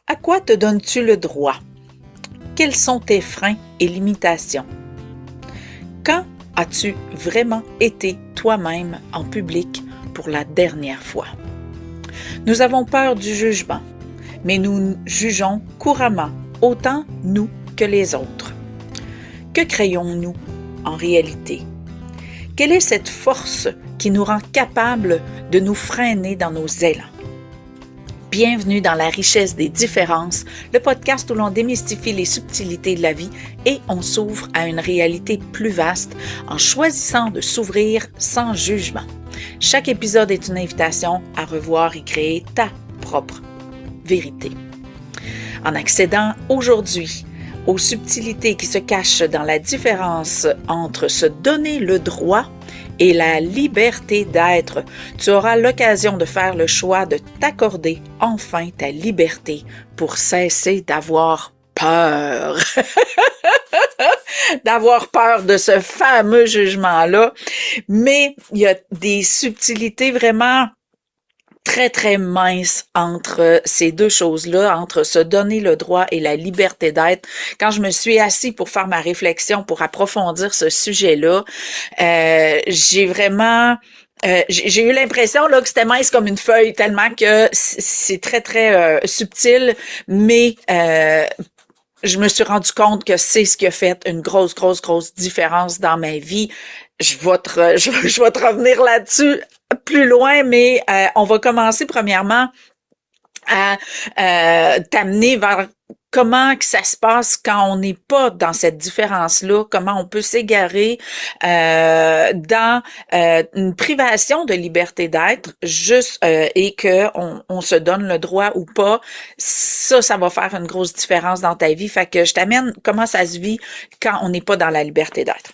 À quoi te donnes-tu le droit? Quels sont tes freins et limitations? Quand as-tu vraiment été toi-même en public pour la dernière fois? Nous avons peur du jugement, mais nous jugeons couramment, autant nous que les autres. Que craignons-nous en réalité? Quelle est cette force qui nous rend capables de nous freiner dans nos élans? Bienvenue dans La richesse des différences, le podcast où l'on démystifie les subtilités de la vie et on s'ouvre à une réalité plus vaste en choisissant de s'ouvrir sans jugement. Chaque épisode est une invitation à revoir et créer ta propre vérité. En accédant aujourd'hui aux subtilités qui se cachent dans la différence entre se donner le droit et la liberté d'être, tu auras l'occasion de faire le choix de t'accorder enfin ta liberté pour cesser d'avoir peur. D'avoir peur de ce fameux jugement-là. Mais il y a des subtilités vraiment très, très mince entre ces deux choses-là, entre se donner le droit et la liberté d'être. Quand je me suis assise pour faire ma réflexion, pour approfondir ce sujet-là, j'ai vraiment... j'ai eu l'impression là que c'était mince comme une feuille, tellement que c'est très, très subtil, mais je me suis rendu compte que c'est ce qui a fait une grosse, grosse, grosse différence dans ma vie. Je vais te revenir là-dessus plus loin, mais on va commencer premièrement à t'amener vers comment que ça se passe quand on n'est pas dans cette différence-là, comment on peut s'égarer dans une privation de liberté d'être, juste et que on se donne le droit ou pas. Ça va faire une grosse différence dans ta vie. Fait que je t'amène comment ça se vit quand on n'est pas dans la liberté d'être.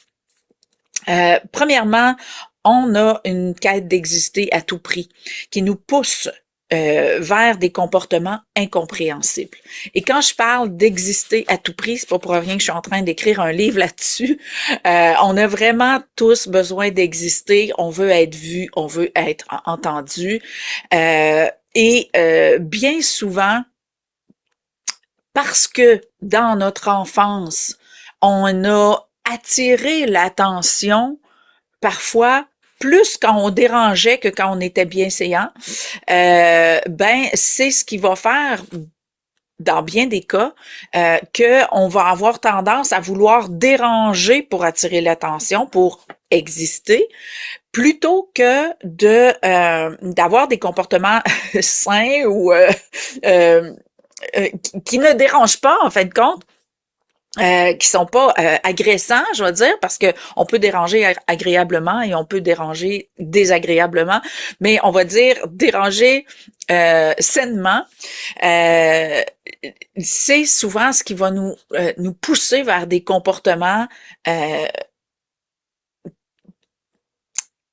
Premièrement, on a une quête d'exister à tout prix qui nous pousse vers des comportements incompréhensibles. Et quand je parle d'exister à tout prix, c'est pas pour rien que je suis en train d'écrire un livre là-dessus. On a vraiment tous besoin d'exister. On veut être vu, on veut être entendu. Et bien souvent, parce que dans notre enfance, on a attiré l'attention parfois plus quand on dérangeait que quand on était bienséant, ben c'est ce qui va faire dans bien des cas que on va avoir tendance à vouloir déranger pour attirer l'attention, pour exister, plutôt que de d'avoir des comportements sains ou qui ne dérangent pas en fin de compte. Qui sont pas agressants, je vais dire, parce que on peut déranger agréablement et on peut déranger désagréablement, mais on va dire déranger sainement. C'est souvent ce qui va nous pousser vers des comportements,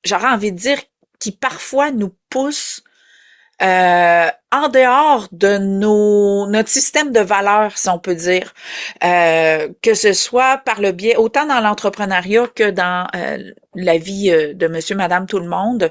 j'aurais envie de dire, qui parfois nous poussent en dehors de notre système de valeurs, si on peut dire, que ce soit par le biais, autant dans l'entrepreneuriat que dans la vie de monsieur, madame, tout le monde,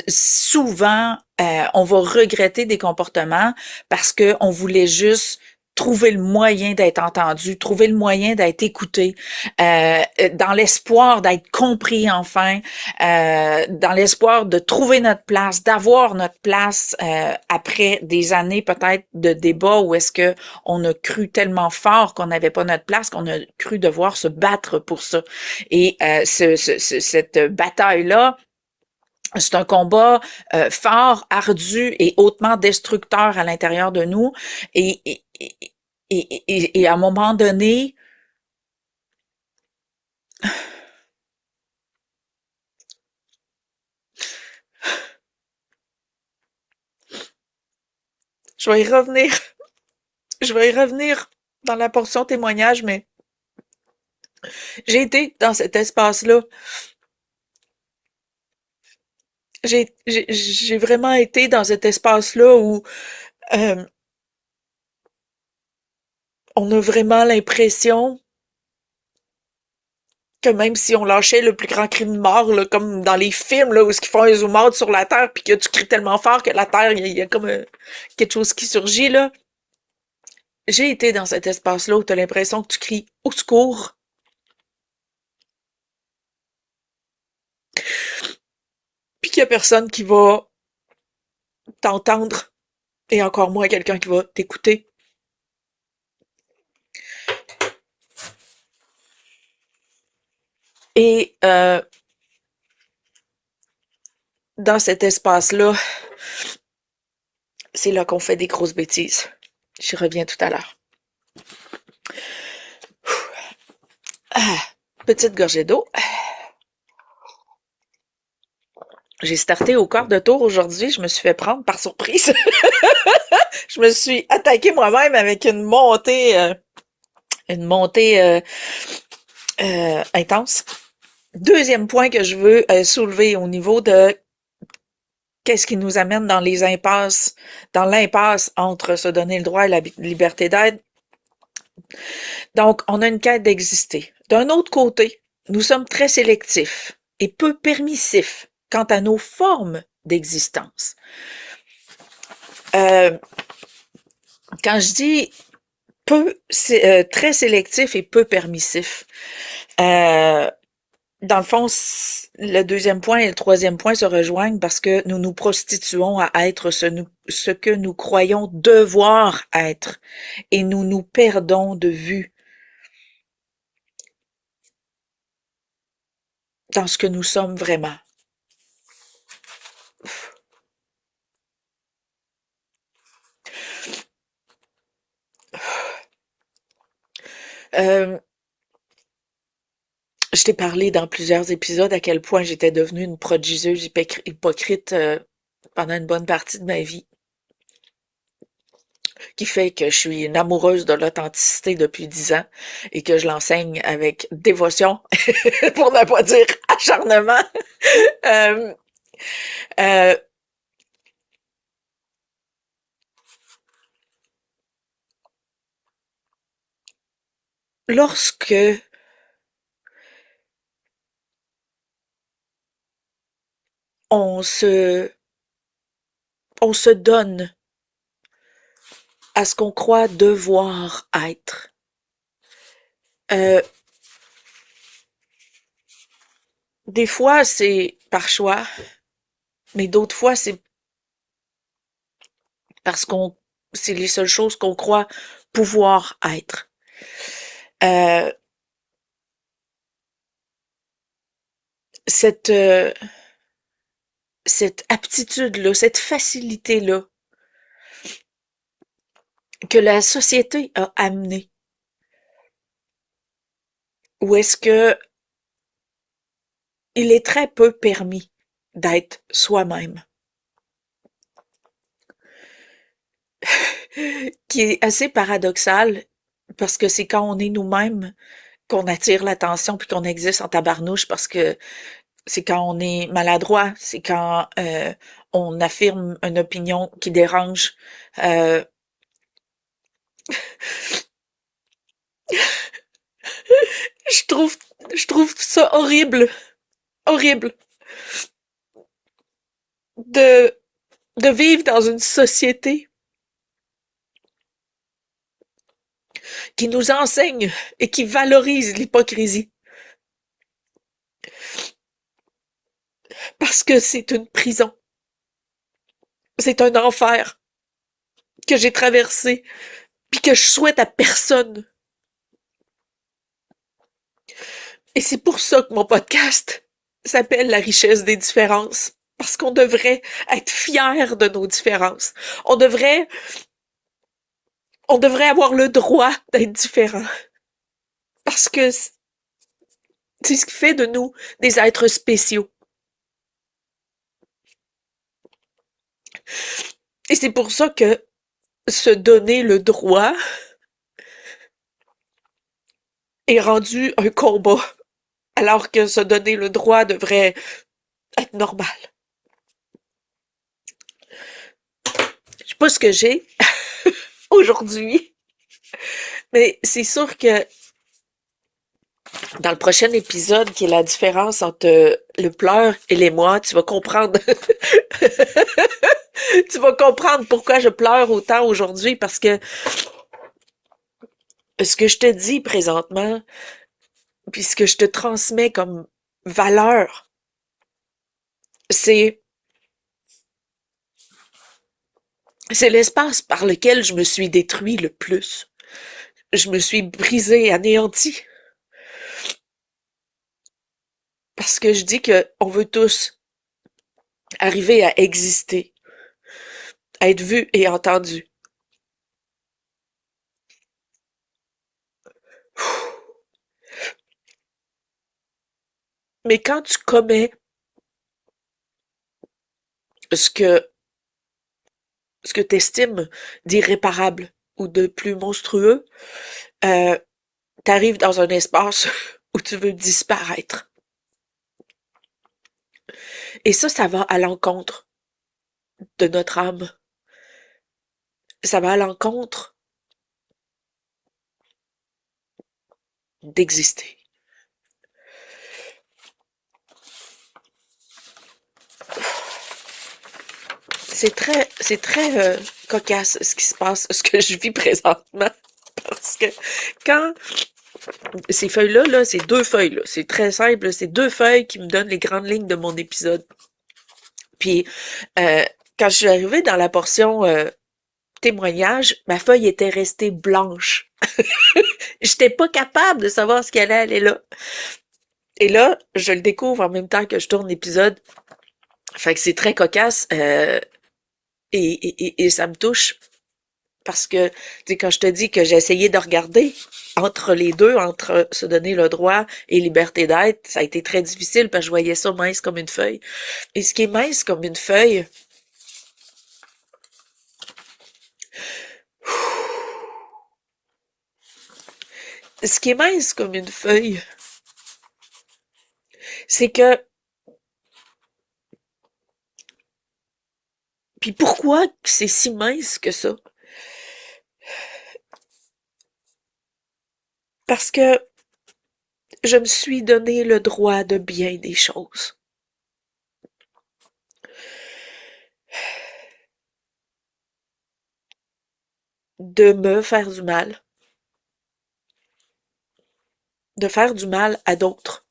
souvent, on va regretter des comportements parce que on voulait juste trouver le moyen d'être entendu, trouver le moyen d'être écouté, dans l'espoir d'être compris enfin, dans l'espoir de trouver notre place, d'avoir notre place après des années peut-être de débat où est-ce que on a cru tellement fort qu'on n'avait pas notre place, qu'on a cru devoir se battre pour ça. Et cette bataille-là, c'est un combat fort, ardu et hautement destructeur à l'intérieur de nous. Et à un moment donné, je vais y revenir. Je vais y revenir dans la portion témoignage, mais j'ai été dans cet espace-là. J'ai vraiment été dans cet espace-là où on a vraiment l'impression que même si on lâchait le plus grand cri de mort, là, comme dans les films, là, où ils font un zoom out sur la Terre, puis que tu cries tellement fort que la Terre, il y a comme quelque chose qui surgit, là. j'ai été dans cet espace-là où tu as l'impression que tu cries au secours, puis qu'il y a personne qui va t'entendre, et encore moins quelqu'un qui va t'écouter. Et dans cet espace-là, c'est là qu'on fait des grosses bêtises. J'y reviens tout à l'heure. Ah, petite gorgée d'eau. J'ai starté au quart de tour aujourd'hui. Je me suis fait prendre par surprise. Je me suis attaquée moi-même avec une montée intense. Deuxième point que je veux soulever au niveau de qu'est-ce qui nous amène dans l'impasse entre se donner le droit et la liberté d'être. Donc, on a une quête d'exister. D'un autre côté, nous sommes très sélectifs et peu permissifs quant à nos formes d'existence. Quand je dis très sélectif et peu permissif, dans le fond, le deuxième point et le troisième point se rejoignent parce que nous nous prostituons à être ce que nous croyons devoir être et nous nous perdons de vue dans ce que nous sommes vraiment. Je t'ai parlé dans plusieurs épisodes à quel point j'étais devenue une prodigieuse hypocrite pendant une bonne partie de ma vie, qui fait que je suis une amoureuse de l'authenticité depuis 10 ans et que je l'enseigne avec dévotion, pour ne pas dire acharnement. Euh, euh, lorsque on se, on se donne à ce qu'on croit devoir être, euh, des fois c'est par choix, mais d'autres fois c'est parce qu'on c'est les seules choses qu'on croit pouvoir être. Euh, cette cette aptitude-là, cette facilité-là que la société a amenée, où est-ce que il est très peu permis d'être soi-même, qui est assez paradoxal parce que c'est quand on est nous-mêmes qu'on attire l'attention puis qu'on existe en tabarnouche parce que c'est quand on est maladroit, c'est quand on affirme une opinion qui dérange. Euh, je trouve, je trouve ça horrible, horrible de de vivre dans une société qui nous enseigne et qui valorise l'hypocrisie parce que c'est une prison, c'est un enfer que j'ai traversé puis que je souhaite à personne. Et c'est pour ça que mon podcast s'appelle La richesse des différences. Parce qu'on devrait être fiers de nos différences. On devrait avoir le droit d'être différent. Parce que c'est ce qui fait de nous des êtres spéciaux. Et c'est pour ça que se donner le droit est rendu un combat. Alors que se donner le droit devrait être normal. Je sais pas ce que j'ai aujourd'hui, mais c'est sûr que dans le prochain épisode, qui est la différence entre le pleur et l'émoi, tu vas comprendre. Tu vas comprendre pourquoi je pleure autant aujourd'hui, parce que Ce que je te dis présentement, puis ce que je te transmets comme valeur, c'est c'est l'espace par lequel je me suis détruit le plus. Je me suis brisé, anéanti. Parce que je dis que on veut tous arriver à exister, à être vu et entendu. Mais quand tu commets ce que tu estimes d'irréparable ou de plus monstrueux, euh, t'arrives dans un espace où tu veux disparaître. Et ça va à l'encontre de notre âme. Ça va à l'encontre d'exister. C'est très cocasse ce qui se passe, ce que je vis présentement. Parce que quand ces feuilles-là, là, c'est deux feuilles, là, c'est très simple, c'est deux feuilles qui me donnent les grandes lignes de mon épisode. Puis, euh, quand je suis arrivée dans la portion témoignage, ma feuille était restée blanche. J'étais pas capable de savoir ce qui allait aller là. Et là, je le découvre en même temps que je tourne l'épisode. Fait que c'est très cocasse et ça me touche parce que, tu sais, quand je te dis que j'ai essayé de regarder entre les deux, entre se donner le droit et liberté d'être, ça a été très difficile parce que je voyais ça mince comme une feuille. Et ce qui est mince comme une feuille, ce qui est mince comme une feuille, c'est que, puis pourquoi c'est si mince que ça? Parce que je me suis donné le droit de bien des choses. De me faire du mal. De faire du mal à d'autres.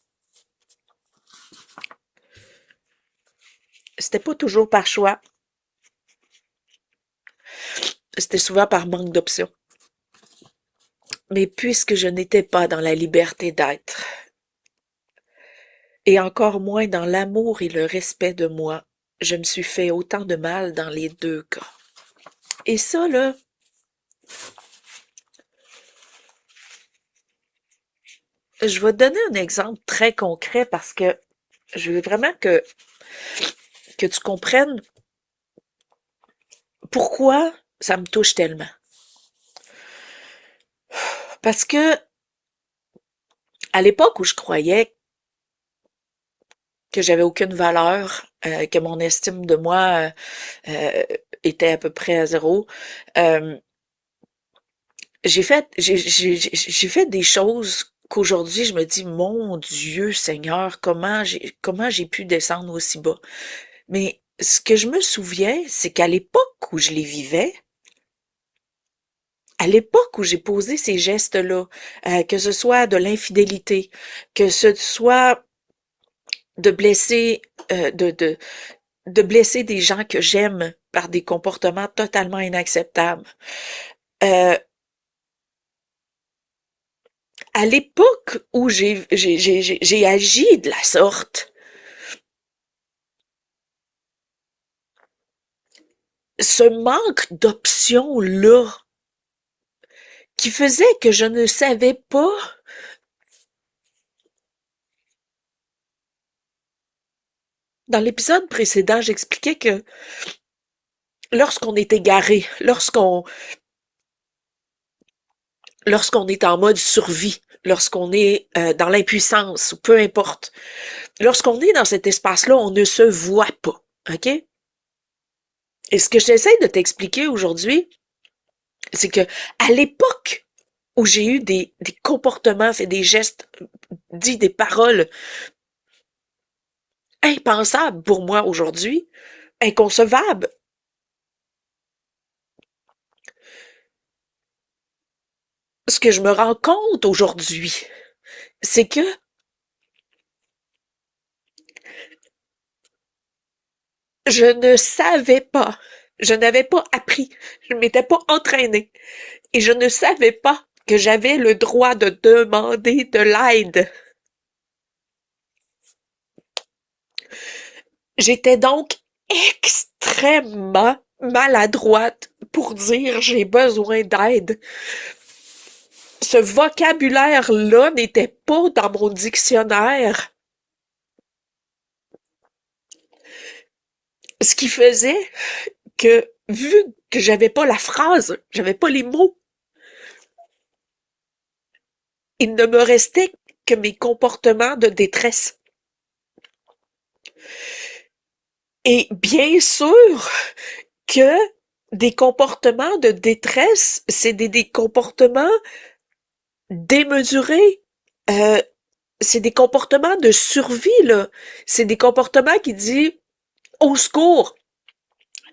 C'était pas toujours par choix. C'était souvent par manque d'options. Mais puisque je n'étais pas dans la liberté d'être, et encore moins dans l'amour et le respect de moi, je me suis fait autant de mal dans les deux cas. Et ça, là, je vais te donner un exemple très concret parce que je veux vraiment que tu comprennes pourquoi ça me touche tellement. Parce que à l'époque où je croyais que j'avais aucune valeur, que mon estime de moi était à peu près à zéro, euh, j'ai fait des choses qu'aujourd'hui je me dis mon Dieu Seigneur, comment j'ai pu descendre aussi bas. Mais ce que je me souviens, c'est qu'à l'époque où je les vivais, à l'époque où j'ai posé ces gestes-là, que ce soit de l'infidélité, que ce soit de blesser, de blesser des gens que j'aime par des comportements totalement inacceptables. Euh, à l'époque où j'ai agi de la sorte, ce manque d'options-là qui faisait que je ne savais pas. Dans l'épisode précédent, j'expliquais que lorsqu'on est égaré, lorsqu'on est en mode survie, lorsqu'on est dans l'impuissance, ou peu importe, lorsqu'on est dans cet espace-là, on ne se voit pas, OK? Et ce que j'essaie de t'expliquer aujourd'hui, c'est que à l'époque où j'ai eu des comportements, fait des gestes, dit des paroles impensables pour moi aujourd'hui, inconcevables, que je me rends compte aujourd'hui, c'est que je ne savais pas, je n'avais pas appris, je ne m'étais pas entraînée et je ne savais pas que j'avais le droit de demander de l'aide. J'étais donc extrêmement maladroite pour dire j'ai besoin d'aide. Ce vocabulaire-là n'était pas dans mon dictionnaire. Ce qui faisait que, vu que j'avais pas la phrase, j'avais pas les mots, il ne me restait que mes comportements de détresse. Et bien sûr que des comportements de détresse, c'est des comportements démesurés. Euh, c'est des comportements de survie, là. C'est des comportements qui disent au secours.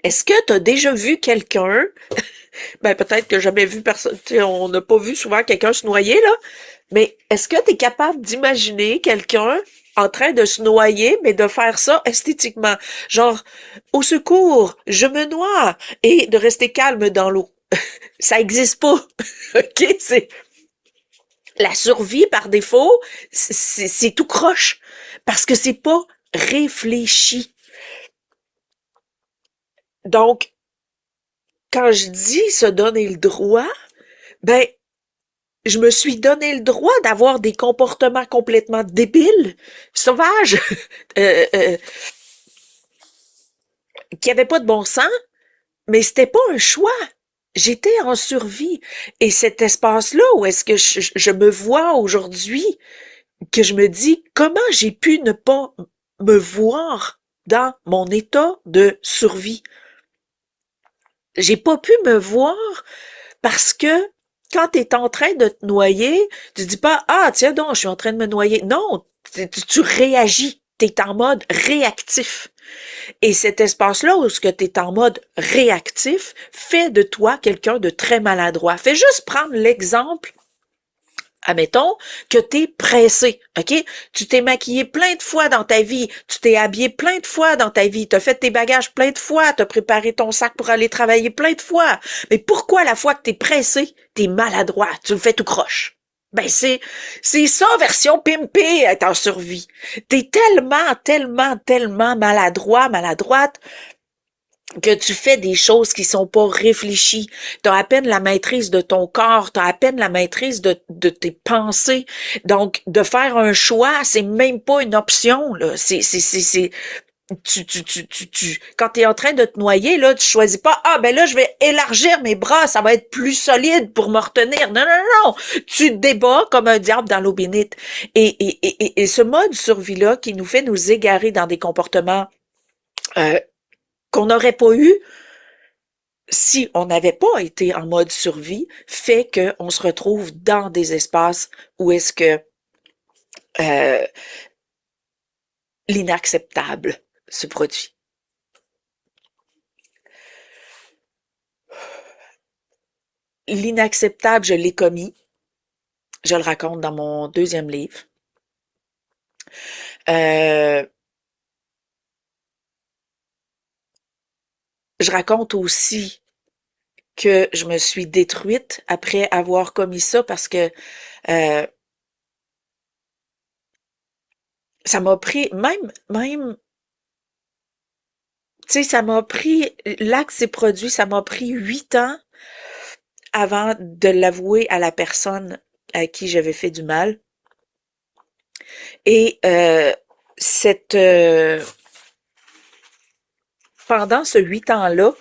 Est-ce que tu as déjà vu quelqu'un, ben peut-être que jamais vu personne, on n'a pas vu souvent quelqu'un se noyer, là, mais est-ce que tu es capable d'imaginer quelqu'un en train de se noyer, mais de faire ça esthétiquement? Genre, au secours, je me noie, et de rester calme dans l'eau. Ça existe pas. OK? C'est la survie par défaut, c'est tout croche. Parce que c'est pas réfléchi. Donc, quand je dis se donner le droit, ben, je me suis donné le droit d'avoir des comportements complètement débiles, sauvages, euh, euh, qui n'avaient pas de bon sens, mais c'était pas un choix. J'étais en survie. Et cet espace-là où est-ce que je me vois aujourd'hui, que je me dis comment j'ai pu ne pas me voir dans mon état de survie. J'ai pas pu me voir parce que quand tu es en train de te noyer, tu dis pas ah tiens donc, je suis en train de me noyer. Non, tu réagis, tu es en mode réactif. Et cet espace-là où ce que tu es en mode réactif fait de toi quelqu'un de très maladroit. Fais juste prendre l'exemple, admettons, que tu es pressé, OK? Tu t'es maquillé plein de fois dans ta vie, tu t'es habillé plein de fois dans ta vie, tu as fait tes bagages plein de fois, tu as préparé ton sac pour aller travailler plein de fois. Mais pourquoi la fois que tu es pressé, tu es maladroit, tu le fais tout croche? Ben c'est ça version pimpée être en survie. T'es tellement maladroit, maladroite que tu fais des choses qui sont pas réfléchies. T'as à peine la maîtrise de ton corps, t'as à peine la maîtrise de tes pensées. Donc, de faire un choix, c'est même pas une option, là. Quand t'es en train de te noyer, là, tu choisis pas, ah, ben là, je vais élargir mes bras, ça va être plus solide pour me retenir. Non, non, non. Tu te débats comme un diable dans l'eau bénite. Et ce mode survie-là qui nous fait nous égarer dans des comportements, euh, qu'on n'aurait pas eu si on n'avait pas été en mode survie, fait qu'on se retrouve dans des espaces où est-ce que euh, l'inacceptable se produit. L'inacceptable, je l'ai commis. Je le raconte dans mon deuxième livre. Euh, je raconte aussi que je me suis détruite après avoir commis ça parce que euh, ça m'a pris, tu sais, ça m'a pris, l'acte s'est produit, ça m'a pris 8 ans avant de l'avouer à la personne à qui j'avais fait du mal. Et cette pendant ce 8 ans-là,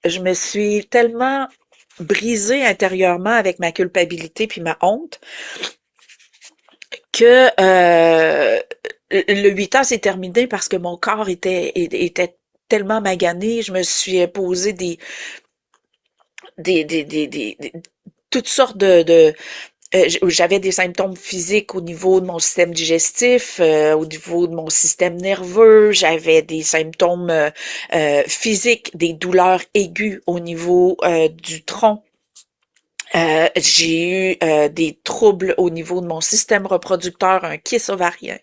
je me suis tellement brisée intérieurement avec ma culpabilité puis ma honte que le 8 ans s'est terminé parce que mon corps était tellement magané. Je me suis posé des toutes sortes j'avais des symptômes physiques au niveau de mon système digestif, au niveau de mon système nerveux, j'avais des symptômes physiques, des douleurs aiguës au niveau du tronc, J'ai eu des troubles au niveau de mon système reproducteur, un kyste ovarien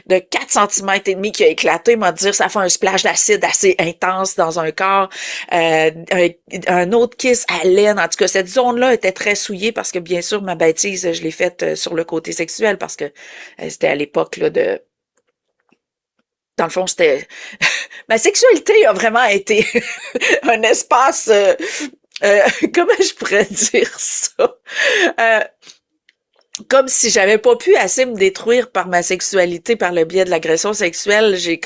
de 4 centimètres et demi qui a éclaté, m'a dit ça fait un splash d'acide assez intense dans un corps. Un autre kyste à l'aine. En tout cas, cette zone-là était très souillée parce que, bien sûr, ma bêtise, je l'ai faite sur le côté sexuel parce que c'était à l'époque là de... Dans le fond, c'était... Ma sexualité a vraiment été un espace... euh, comment je pourrais dire ça? Euh, Comme si j'avais pas pu assez me détruire par ma sexualité, par le biais de l'agression sexuelle, j'ai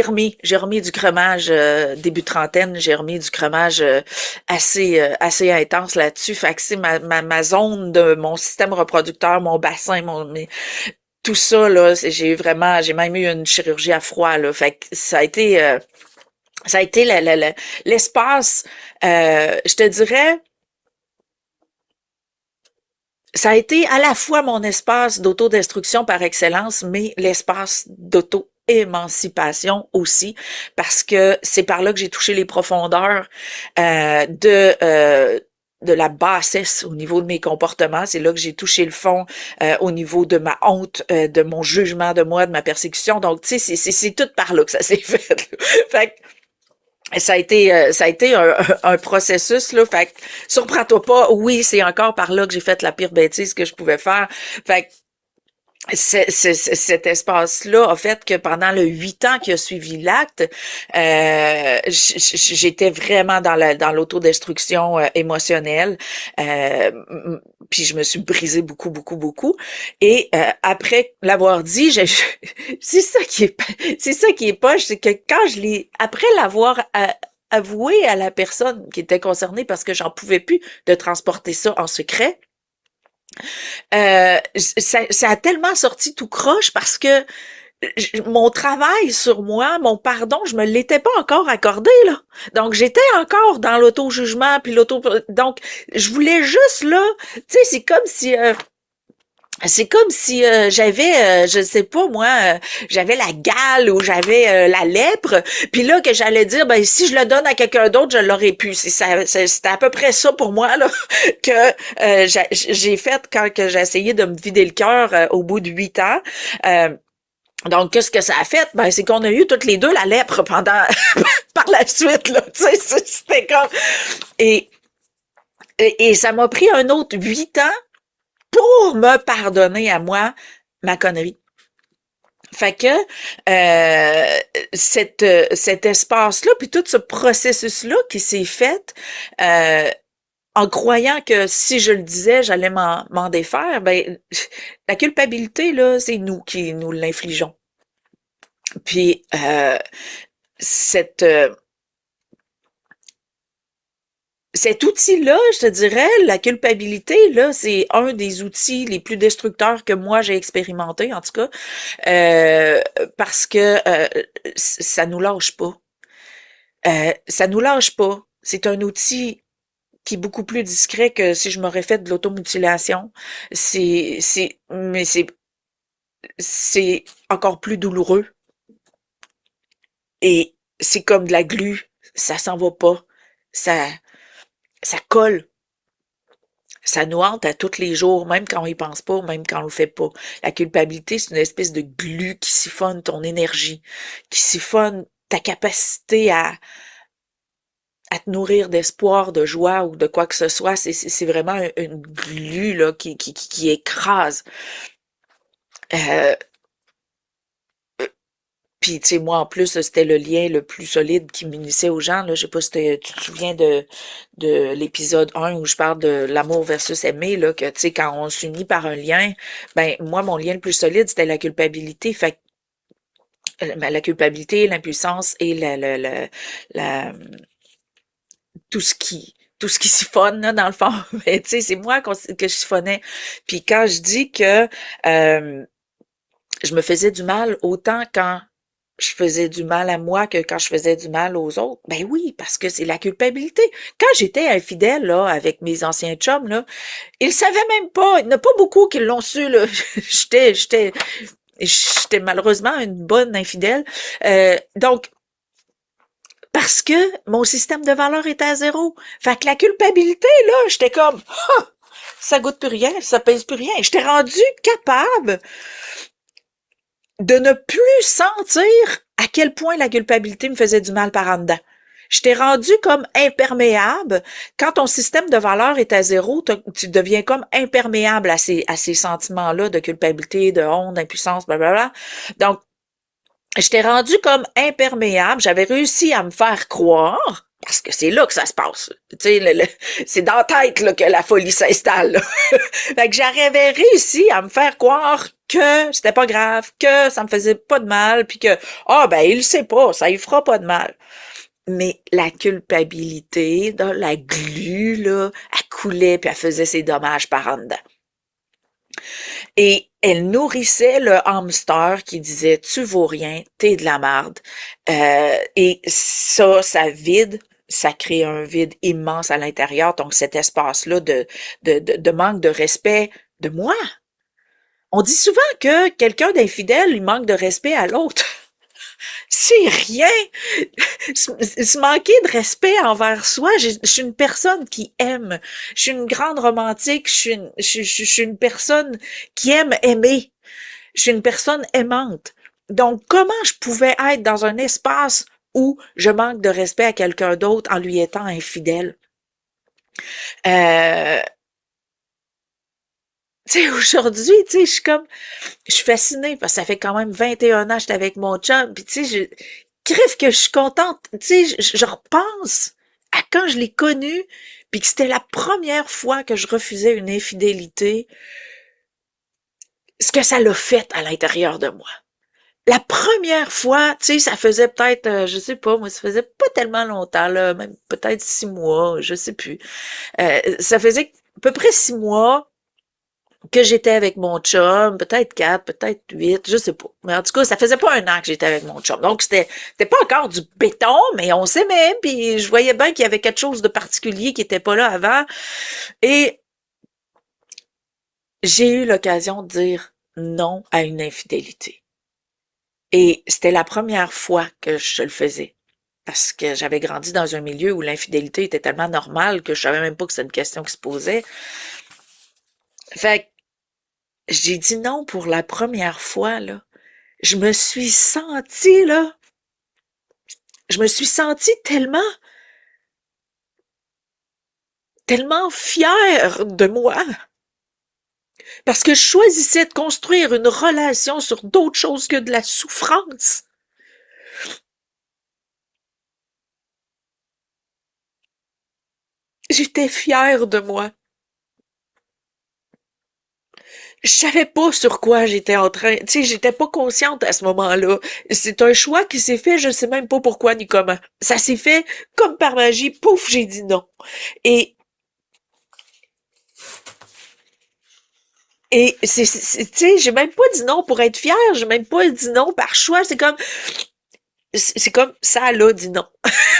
remis du crémage début trentaine, j'ai remis du crémage assez intense là-dessus. Fait que c'est ma zone de mon système reproducteur, mon bassin, tout ça là, j'ai même eu une chirurgie à froid là. Fait que ça a été l'espace, je te dirais. Ça a été à la fois mon espace d'autodestruction par excellence, mais l'espace d'auto-émancipation aussi, parce que c'est par là que j'ai touché les profondeurs de la bassesse au niveau de mes comportements. C'est là que j'ai touché le fond au niveau de ma honte, de mon jugement de moi, de ma persécution. Donc, tu sais, c'est tout par là que ça s'est fait. Fait que ça a été un processus, là. Fait que, surprends-toi pas. Oui, c'est encore par là que j'ai fait la pire bêtise que je pouvais faire. Fait que, cet espace-là a fait que pendant le 8 ans qui a suivi l'acte, j'étais vraiment dans l'autodestruction émotionnelle. Puis je me suis brisée beaucoup, beaucoup, beaucoup. Et après l'avoir dit, c'est ça qui est poche, c'est que quand après l'avoir avoué à la personne qui était concernée, parce que j'en pouvais plus de transporter ça en secret. Ça a tellement sorti tout croche parce que mon travail sur moi, mon pardon, je me l'étais pas encore accordé là. Donc j'étais encore dans l'auto-jugement puis donc je voulais juste là, tu sais, c'est comme si j'avais, je sais pas moi, j'avais la gale ou j'avais la lèpre, puis là que j'allais dire, ben si je le donne à quelqu'un d'autre, je l'aurais pu. C'était à peu près ça pour moi là que j'ai fait quand que j'ai essayé de me vider le cœur au bout de 8 ans. Donc, qu'est-ce que ça a fait? Ben, c'est qu'on a eu toutes les deux la lèpre pendant, par la suite, là, tu sais, c'était comme, et, et ça m'a pris un autre 8 ans pour me pardonner à moi ma connerie. Fait que cet espace-là, puis tout ce processus-là qui s'est fait en croyant que si je le disais, j'allais m'en défaire, ben la culpabilité, là, c'est nous qui nous l'infligeons. Puis cette cet outil-là, je te dirais, la culpabilité, là, c'est un des outils les plus destructeurs que moi j'ai expérimenté, en tout cas, euh, parce que ça nous lâche pas. Ça nous lâche pas. C'est un outil qui est beaucoup plus discret que si je m'aurais fait de l'automutilation. Mais c'est encore plus douloureux. Et c'est comme de la glu. Ça s'en va pas. Ça, ça colle. Ça nous hante à tous les jours, même quand on y pense pas, même quand on le fait pas. La culpabilité, c'est une espèce de glu qui siphonne ton énergie, qui siphonne ta capacité à te nourrir d'espoir, de joie ou de quoi que ce soit. C'est vraiment une glu là, qui écrase. Euh, Puis, tu sais, moi, en plus, c'était le lien le plus solide qui m'unissait aux gens. Là. Je sais pas si tu te souviens de l'épisode 1 où je parle de l'amour versus aimer, là, que, tu sais, quand on s'unit par un lien, ben, moi, mon lien le plus solide, c'était la culpabilité. Fait que, ben, la culpabilité, l'impuissance et la tout ce qui siphonne, là, dans le fond. Mais, tu sais, c'est moi que je siphonnais. Puis quand je dis que je me faisais du mal autant quand je faisais du mal à moi que quand je faisais du mal aux autres. Ben oui, parce que c'est la culpabilité. Quand j'étais infidèle, là, avec mes anciens chums, là, ils savaient même pas. Il n'y en a pas beaucoup qui l'ont su, là. J'étais malheureusement une bonne infidèle. Donc, parce que mon système de valeurs était à zéro. Fait que la culpabilité, là, j'étais comme, ah, ça goûte plus rien, ça pèse plus rien. J'étais rendu capable de ne plus sentir à quel point la culpabilité me faisait du mal par en dedans. J'étais rendu comme imperméable. Quand ton système de valeurs est à zéro, tu deviens comme imperméable à ces sentiments-là de culpabilité, de honte, d'impuissance, blablabla. Donc, j'étais rendu comme imperméable. J'avais réussi à me faire croire, parce que c'est là que ça se passe. Tu sais, c'est dans la tête là, que la folie s'installe. Là. Fait que j'avais réussi à me faire croire que c'était pas grave, que ça me faisait pas de mal, puis que il sait pas, ça lui fera pas de mal. Mais la culpabilité, là, la glu, là, elle coulait puis elle faisait ses dommages par en dedans. Et elle nourrissait le hamster qui disait « Tu vaux rien, t'es de la marde. » Et ça vide, ça crée un vide immense à l'intérieur. Donc cet espace-là de manque de respect de moi. On dit souvent que quelqu'un d'infidèle, il manque de respect à l'autre. C'est rien. Se manquer de respect envers soi, je suis une personne qui aime. Je suis une grande romantique. Je suis une personne qui aime aimer. Je suis une personne aimante. Donc, comment je pouvais être dans un espace où je manque de respect à quelqu'un d'autre en lui étant infidèle? Tu sais, aujourd'hui, tu sais, je suis fascinée parce que ça fait quand même 21 ans que j'étais avec mon chum, puis tu sais, crève que je suis contente, tu sais, je repense à quand je l'ai connu, puis que c'était la première fois que je refusais une infidélité, ce que ça l'a fait à l'intérieur de moi. La première fois, tu sais, ça faisait peut-être, je sais pas, moi, ça faisait pas tellement longtemps, là, même peut-être 6 mois, je sais plus. Ça faisait à peu près 6 mois que j'étais avec mon chum, peut-être 4, peut-être 8, je sais pas. Mais en tout cas, ça faisait pas un an que j'étais avec mon chum. Donc, c'était pas encore du béton, mais on s'aimait, puis je voyais bien qu'il y avait quelque chose de particulier qui était pas là avant. Et j'ai eu l'occasion de dire non à une infidélité. Et c'était la première fois que je le faisais. Parce que j'avais grandi dans un milieu où l'infidélité était tellement normale que je savais même pas que c'était une question qui se posait. Fait que j'ai dit non pour la première fois, là. Je me suis sentie, là, tellement fière de moi. Parce que je choisissais de construire une relation sur d'autres choses que de la souffrance. J'étais fière de moi. Je savais pas sur quoi j'étais en train, tu sais, j'étais pas consciente à ce moment-là. C'est un choix qui s'est fait, je sais même pas pourquoi ni comment. Ça s'est fait comme par magie, pouf, j'ai dit non. Et tu sais, j'ai même pas dit non pour être fière, j'ai même pas dit non par choix, c'est comme ça l'a dit non.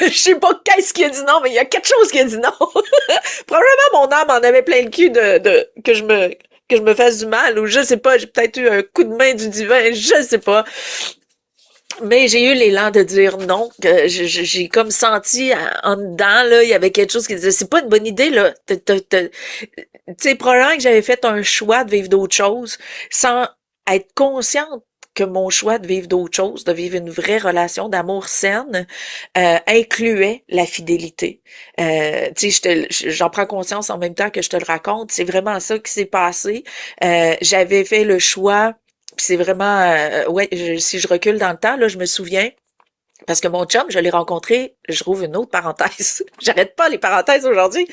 Je sais pas qu'est-ce qui a dit non, mais il y a quelque chose qui a dit non. Probablement mon âme en avait plein le cul de que je me fasse du mal, ou je sais pas, j'ai peut-être eu un coup de main du divin, je sais pas. Mais j'ai eu l'élan de dire non, que j'ai comme senti en dedans, là, il y avait quelque chose qui disait, c'est pas une bonne idée, là. Tu sais, probablement que j'avais fait un choix de vivre d'autres choses sans être consciente que mon choix de vivre d'autres choses, de vivre une vraie relation d'amour saine, incluait la fidélité. Tu sais, j'en prends conscience en même temps que je te le raconte. C'est vraiment ça qui s'est passé. J'avais fait le choix. C'est vraiment, si je recule dans le temps, là, je me souviens, parce que mon chum, je l'ai rencontré, je rouvre une autre parenthèse. J'arrête pas les parenthèses aujourd'hui.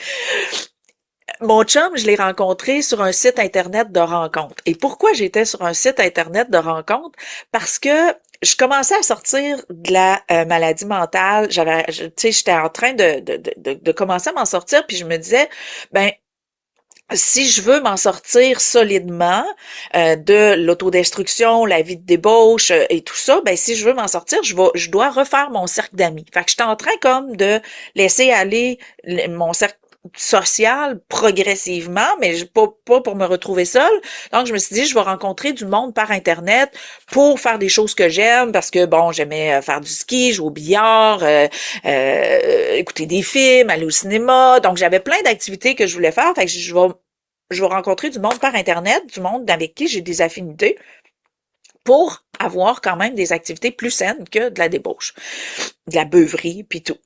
Mon chum, je l'ai rencontré sur un site internet de rencontre. Et pourquoi j'étais sur un site internet de rencontre? Parce que je commençais à sortir de la maladie mentale. Tu sais, j'étais en train de commencer à m'en sortir, puis je me disais, ben, si je veux m'en sortir solidement de l'autodestruction, la vie de débauche et tout ça, ben si je veux m'en sortir, je dois refaire mon cercle d'amis. Fait que j'étais en train comme de laisser aller mon cercle sociale progressivement, mais pas pour me retrouver seule. Donc, je me suis dit, je vais rencontrer du monde par Internet pour faire des choses que j'aime, parce que, bon, j'aimais faire du ski, jouer au billard, écouter des films, aller au cinéma. Donc, j'avais plein d'activités que je voulais faire. Fait que je vais rencontrer du monde par Internet, du monde avec qui j'ai des affinités, pour avoir quand même des activités plus saines que de la débauche, de la beuverie, puis tout.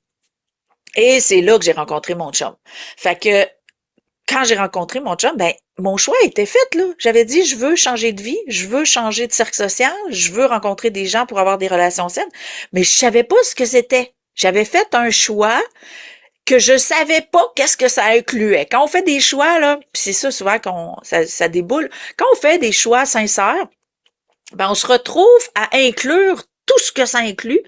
Et c'est là que j'ai rencontré mon chum. Fait que quand j'ai rencontré mon chum, ben mon choix était fait là. J'avais dit je veux changer de vie, je veux changer de cercle social, je veux rencontrer des gens pour avoir des relations saines, mais je savais pas ce que c'était. J'avais fait un choix que je savais pas qu'est-ce que ça incluait. Quand on fait des choix là, puis c'est ça souvent ça déboule. Quand on fait des choix sincères, ben on se retrouve à inclure tout ce que ça inclut,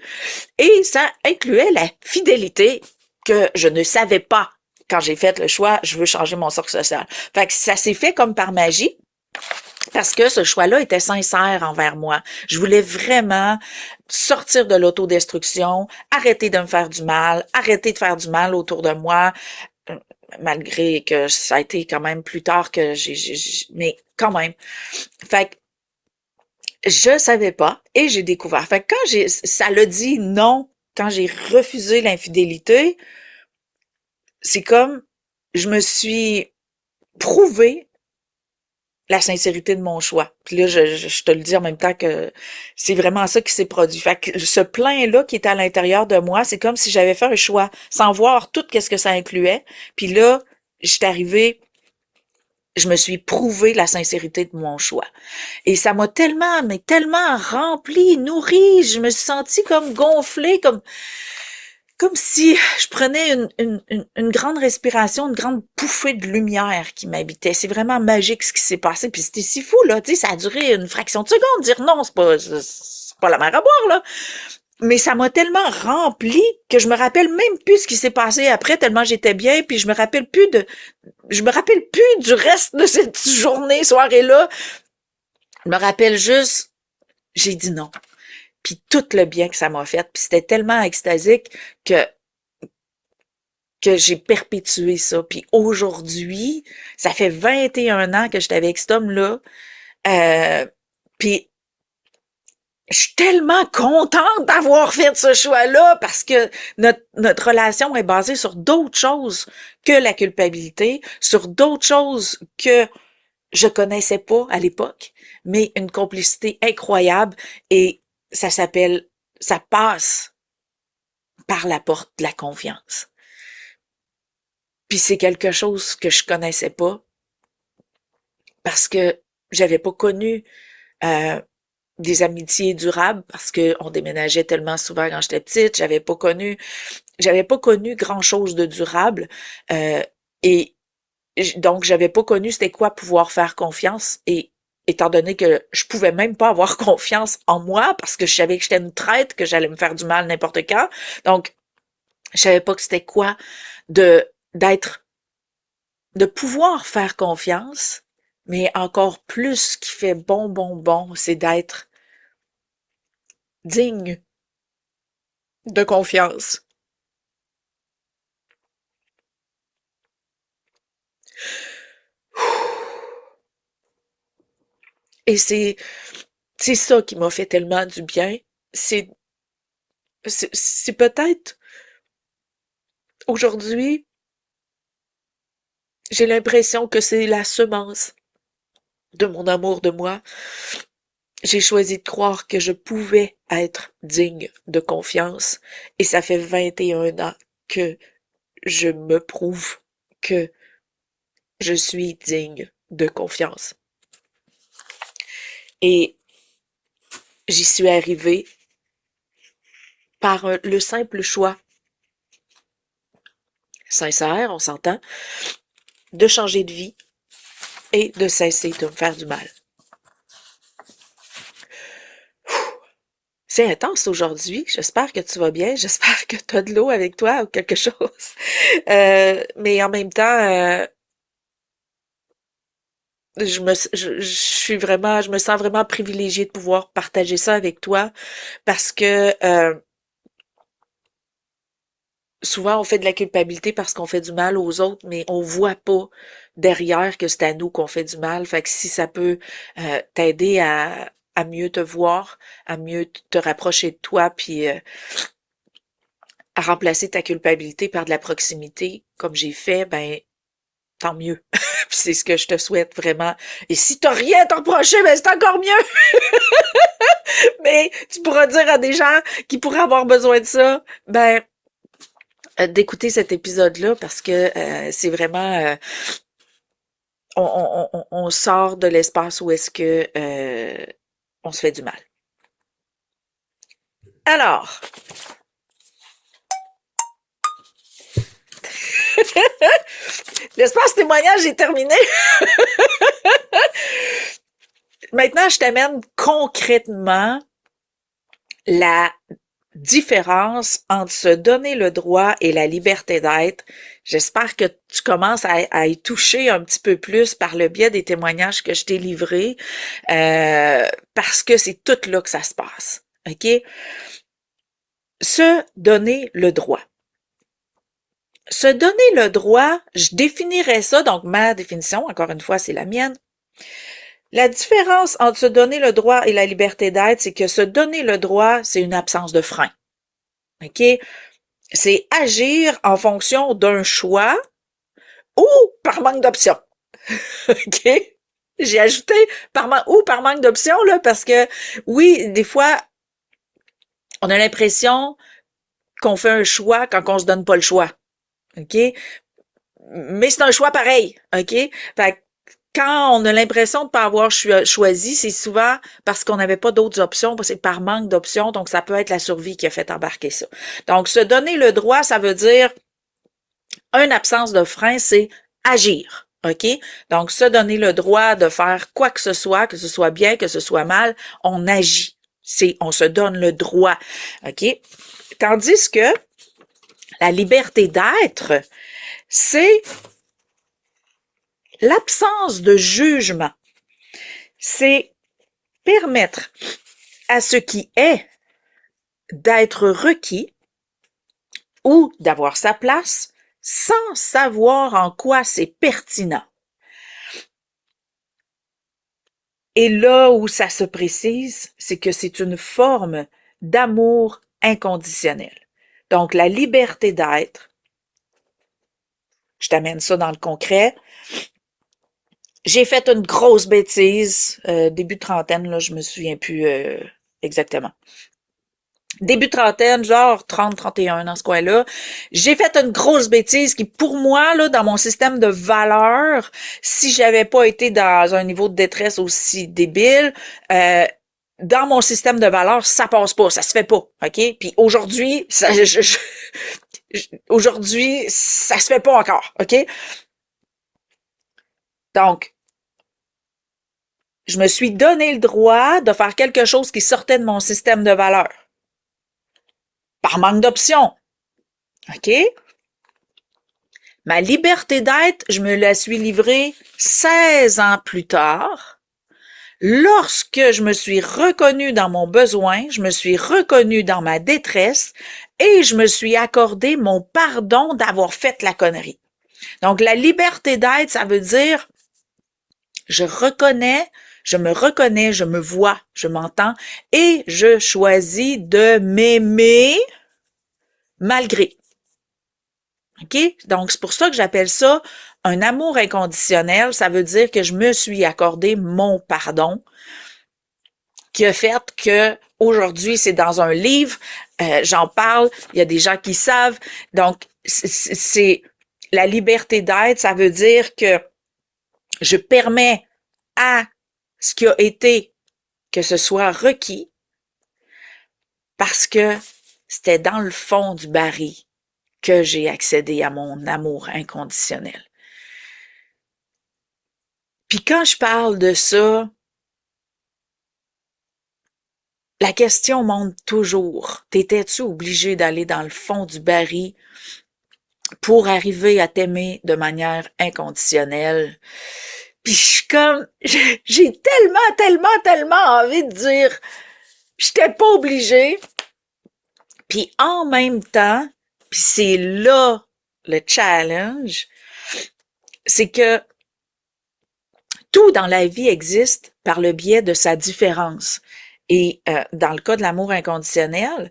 et ça incluait la fidélité que je ne savais pas quand j'ai fait le choix, je veux changer mon cercle social. Fait que ça s'est fait comme par magie, parce que ce choix-là était sincère envers moi. Je voulais vraiment sortir de l'autodestruction, arrêter de me faire du mal, arrêter de faire du mal autour de moi, malgré que ça a été quand même plus tard que mais quand même. Fait que je savais pas et j'ai découvert. Fait que quand ça l'a dit non, quand j'ai refusé l'infidélité, c'est comme je me suis prouvé la sincérité de mon choix. Puis là, je te le dis en même temps que c'est vraiment ça qui s'est produit. Fait que ce plein-là qui était à l'intérieur de moi, c'est comme si j'avais fait un choix sans voir tout qu'est-ce que ça incluait. Puis là, j'étais arrivée, je me suis prouvé la sincérité de mon choix. Et ça m'a tellement, mais tellement rempli, nourri. Je me suis sentie comme gonflée, comme si je prenais une grande respiration, une grande bouffée de lumière qui m'habitait. C'est vraiment magique ce qui s'est passé. Puis c'était si fou, là. Tu sais, ça a duré une fraction de seconde. Dire non, c'est pas la mer à boire, là. Mais ça m'a tellement rempli que je me rappelle même plus ce qui s'est passé après, tellement j'étais bien, puis je me rappelle plus du reste de cette journée, soirée-là. Je me rappelle juste, j'ai dit non. Puis tout le bien que ça m'a fait. Puis c'était tellement extasique que j'ai perpétué ça. Puis aujourd'hui, ça fait 21 ans que j'étais avec cet homme-là. Puis je suis tellement contente d'avoir fait ce choix-là parce que notre relation est basée sur d'autres choses que la culpabilité, sur d'autres choses que je connaissais pas à l'époque, mais une complicité incroyable, et ça passe par la porte de la confiance. Puis c'est quelque chose que je connaissais pas parce que j'avais pas connu des amitiés durables, parce que on déménageait tellement souvent quand j'étais petite. J'avais pas connu grand chose de durable, et donc j'avais pas connu c'était quoi pouvoir faire confiance, et étant donné que je pouvais même pas avoir confiance en moi parce que je savais que j'étais une traître, que j'allais me faire du mal n'importe quand. Donc je savais pas que c'était quoi d'être de pouvoir faire confiance, mais encore plus ce qui fait bon, c'est d'être digne de confiance. Et c'est ça qui m'a fait tellement du bien. C'est c'est peut-être aujourd'hui, j'ai l'impression que c'est la semence de mon amour de moi. J'ai choisi de croire que je pouvais être digne de confiance, et ça fait 21 ans que je me prouve que je suis digne de confiance. Et j'y suis arrivée par le simple choix sincère, on s'entend, de changer de vie et de cesser de me faire du mal. C'est intense aujourd'hui. J'espère que tu vas bien. J'espère que tu as de l'eau avec toi ou quelque chose. Mais en même temps, je me sens vraiment privilégiée de pouvoir partager ça avec toi, parce que souvent on fait de la culpabilité parce qu'on fait du mal aux autres, mais on voit pas derrière que c'est à nous qu'on fait du mal. Fait que si ça peut t'aider à mieux te voir, à mieux te rapprocher de toi, puis à remplacer ta culpabilité par de la proximité, comme j'ai fait, ben tant mieux. Puis c'est ce que je te souhaite vraiment. Et si t'as rien à te reprocher, ben c'est encore mieux. Mais tu pourras dire à des gens qui pourraient avoir besoin de ça, ben d'écouter cet épisode-là parce que c'est vraiment on sort de l'espace où est-ce que on se fait du mal. Alors, l'espace témoignage est terminé. Maintenant, je t'amène concrètement la différence entre se donner le droit et la liberté d'être. J'espère que tu commences à y toucher un petit peu plus par le biais des témoignages que je t'ai livrés, parce que c'est tout là que ça se passe. OK? Se donner le droit. Se donner le droit, je définirais ça, donc ma définition, encore une fois, c'est la mienne. La différence entre se donner le droit et la liberté d'être, c'est que se donner le droit, c'est une absence de frein. OK? C'est agir en fonction d'un choix ou par manque d'options. OK? J'ai ajouté par manque d'options, là, parce que, oui, des fois, on a l'impression qu'on fait un choix quand on se donne pas le choix. OK? Mais c'est un choix pareil. OK? Fait que quand on a l'impression de pas avoir choisi, c'est souvent parce qu'on n'avait pas d'autres options, c'est par manque d'options, donc ça peut être la survie qui a fait embarquer ça. Donc, se donner le droit, ça veut dire une absence de frein, c'est agir. OK? Donc, se donner le droit de faire quoi que ce soit bien, que ce soit mal, on agit. On se donne le droit. OK? Tandis que la liberté d'être, c'est l'absence de jugement. C'est permettre à ce qui est d'être requis ou d'avoir sa place sans savoir en quoi c'est pertinent. Et là où ça se précise, c'est que c'est une forme d'amour inconditionnel. Donc, la liberté d'être, je t'amène ça dans le concret. J'ai fait une grosse bêtise, début de trentaine, là, je me souviens plus exactement. Début trentaine, genre 30, 31 dans ce coin-là. J'ai fait une grosse bêtise qui, pour moi, là, dans mon système de valeurs, si j'avais pas été dans un niveau de détresse aussi débile, dans mon système de valeurs, ça passe pas, ça se fait pas, OK? Puis aujourd'hui, aujourd'hui, ça se fait pas encore, OK? Donc, je me suis donné le droit de faire quelque chose qui sortait de mon système de valeurs. Par manque d'options. OK? Ma liberté d'être, je me la suis livrée 16 ans plus tard, lorsque je me suis reconnue dans mon besoin, je me suis reconnue dans ma détresse et je me suis accordé mon pardon d'avoir fait la connerie. Donc, la liberté d'être, ça veut dire, je me reconnais, je me vois, je m'entends et je choisis de m'aimer malgré. OK? Donc, c'est pour ça que j'appelle ça un amour inconditionnel. Ça veut dire que je me suis accordé mon pardon qui a fait que aujourd'hui, c'est dans un livre, j'en parle, il y a des gens qui savent. Donc, c'est la liberté d'être, ça veut dire que je permets à ce qui a été que ce soit requis parce que c'était dans le fond du baril que j'ai accédé à mon amour inconditionnel. Puis quand je parle de ça, la question monte toujours. T'étais-tu obligé d'aller dans le fond du baril pour arriver à t'aimer de manière inconditionnelle? Puis je suis comme, j'ai tellement envie de dire, j'étais pas obligée. Puis en même temps, Puis c'est là le challenge, c'est que tout dans la vie existe par le biais de sa différence. Et dans le cas de l'amour inconditionnel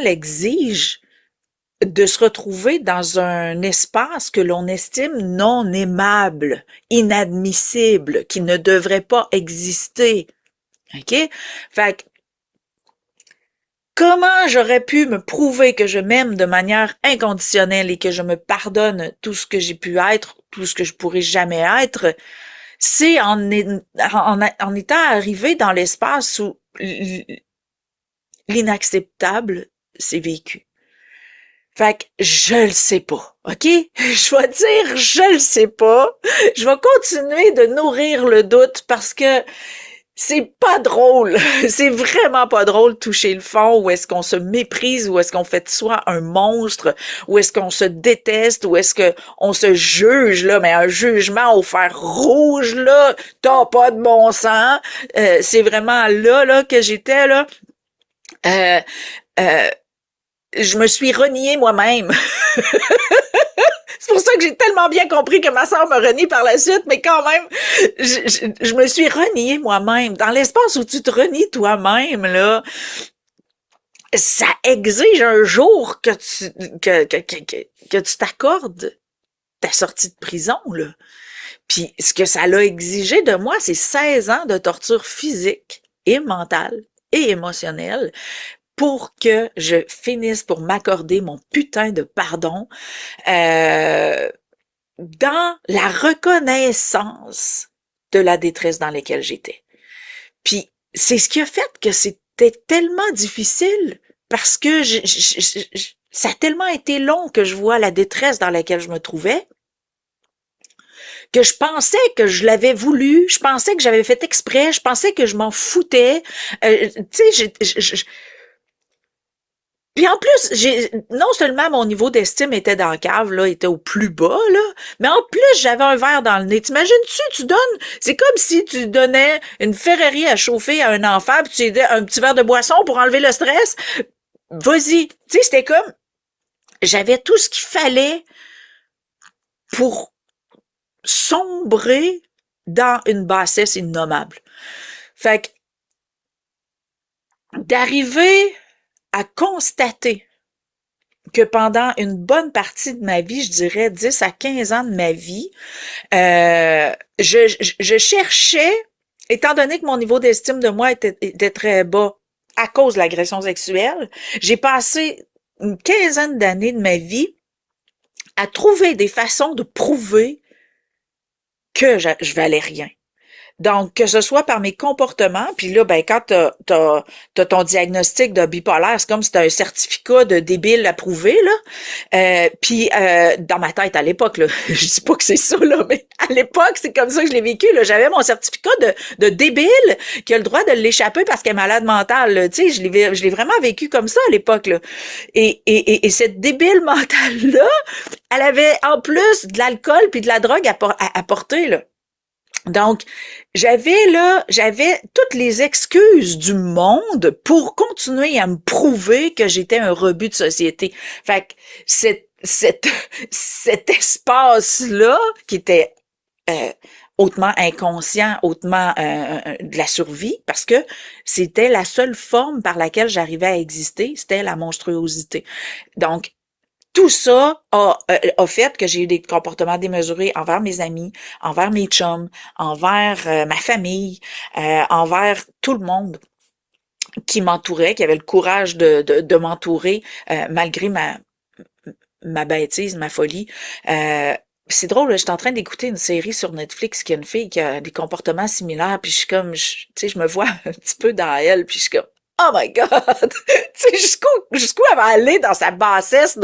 exige de se retrouver dans un espace que l'on estime non aimable, inadmissible, qui ne devrait pas exister. OK? Fait que, comment j'aurais pu me prouver que je m'aime de manière inconditionnelle et que je me pardonne tout ce que j'ai pu être, tout ce que je pourrais jamais être, c'est en étant arrivé dans l'espace où l'inacceptable s'est vécu. Fait que je le sais pas, OK? Je vais dire je le sais pas. Je vais continuer de nourrir le doute parce que c'est pas drôle. C'est vraiment pas drôle de toucher le fond où est-ce qu'on se méprise, où est-ce qu'on fait de soi un monstre, où est-ce qu'on se déteste, où est-ce qu'on se juge, là, mais un jugement au fer rouge, là, t'as pas de bon sens. C'est vraiment là que j'étais, là. Euh, euh, je me suis reniée moi-même. C'est pour ça que j'ai tellement bien compris que ma sœur me renie par la suite, mais quand même, je me suis reniée moi-même. Dans l'espace où tu te renies toi-même, là, ça exige un jour que tu t'accordes ta sortie de prison, là. Puis ce que ça l'a exigé de moi, c'est 16 ans de torture physique et mentale et émotionnelle pour que je finisse pour m'accorder mon putain de pardon dans la reconnaissance de la détresse dans laquelle j'étais. Puis c'est ce qui a fait que c'était tellement difficile parce que ça a tellement été long que je vois la détresse dans laquelle je me trouvais que je pensais que je l'avais voulu, je pensais que j'avais fait exprès, je pensais que je m'en foutais. Tu sais, puis en plus, non seulement mon niveau d'estime était dans la cave, là, était au plus bas, là, mais en plus, j'avais un verre dans le nez. T'imagines-tu, tu donnes, c'est comme si tu donnais une Ferrari à chauffer à un enfant, puis tu lui donnais un petit verre de boisson pour enlever le stress. Vas-y. Tu sais, c'était comme, j'avais tout ce qu'il fallait pour sombrer dans une bassesse innommable. Fait que, d'arriver à constater que pendant une bonne partie de ma vie, je dirais 10 à 15 ans de ma vie, je cherchais, étant donné que mon niveau d'estime de moi était très bas à cause de l'agression sexuelle, j'ai passé une quinzaine d'années de ma vie à trouver des façons de prouver que je valais rien. Donc, que ce soit par mes comportements, puis là, ben, quand t'as ton diagnostic de bipolaire, c'est comme si t'as un certificat de débile approuvé, là. Puis, dans ma tête, à l'époque, là, je dis pas que c'est ça, là, mais à l'époque, c'est comme ça que je l'ai vécu, là. J'avais mon certificat de débile qui a le droit de l'échapper parce qu'elle est malade mentale, là. Tu sais, je l'ai vraiment vécu comme ça à l'époque, là. Et cette débile mentale-là, elle avait en plus de l'alcool puis de la drogue à porter, là. Donc, j'avais toutes les excuses du monde pour continuer à me prouver que j'étais un rebut de société. Fait que cet espace-là, qui était hautement inconscient, hautement de la survie, parce que c'était la seule forme par laquelle j'arrivais à exister, c'était la monstruosité. Donc, tout ça a fait que j'ai eu des comportements démesurés envers mes amis, envers mes chums, envers ma famille, envers tout le monde qui m'entourait, qui avait le courage de m'entourer malgré ma bêtise, ma folie. C'est drôle, je suis en train d'écouter une série sur Netflix qui a une fille qui a des comportements similaires, puis je suis comme, tu sais, je me vois un petit peu dans elle, puis je suis comme, oh my God! Tu sais, jusqu'où elle va aller dans sa bassesse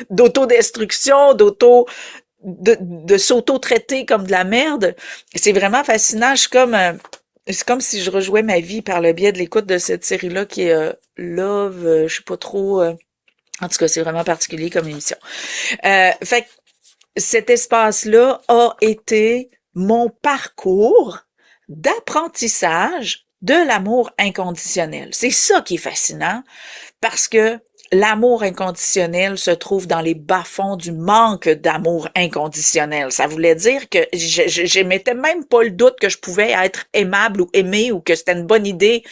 d'autodestruction, de s'auto-traiter comme de la merde. C'est vraiment fascinant. C'est comme si je rejouais ma vie par le biais de l'écoute de cette série-là qui est Love, je sais pas trop. En tout cas, c'est vraiment particulier comme émission. Fait que cet espace-là a été mon parcours d'apprentissage de l'amour inconditionnel. C'est ça qui est fascinant parce que L'amour inconditionnel se trouve dans les bas-fonds du manque d'amour inconditionnel. Ça voulait dire que j'émettais même pas le doute que je pouvais être aimable ou aimée ou que c'était une bonne idée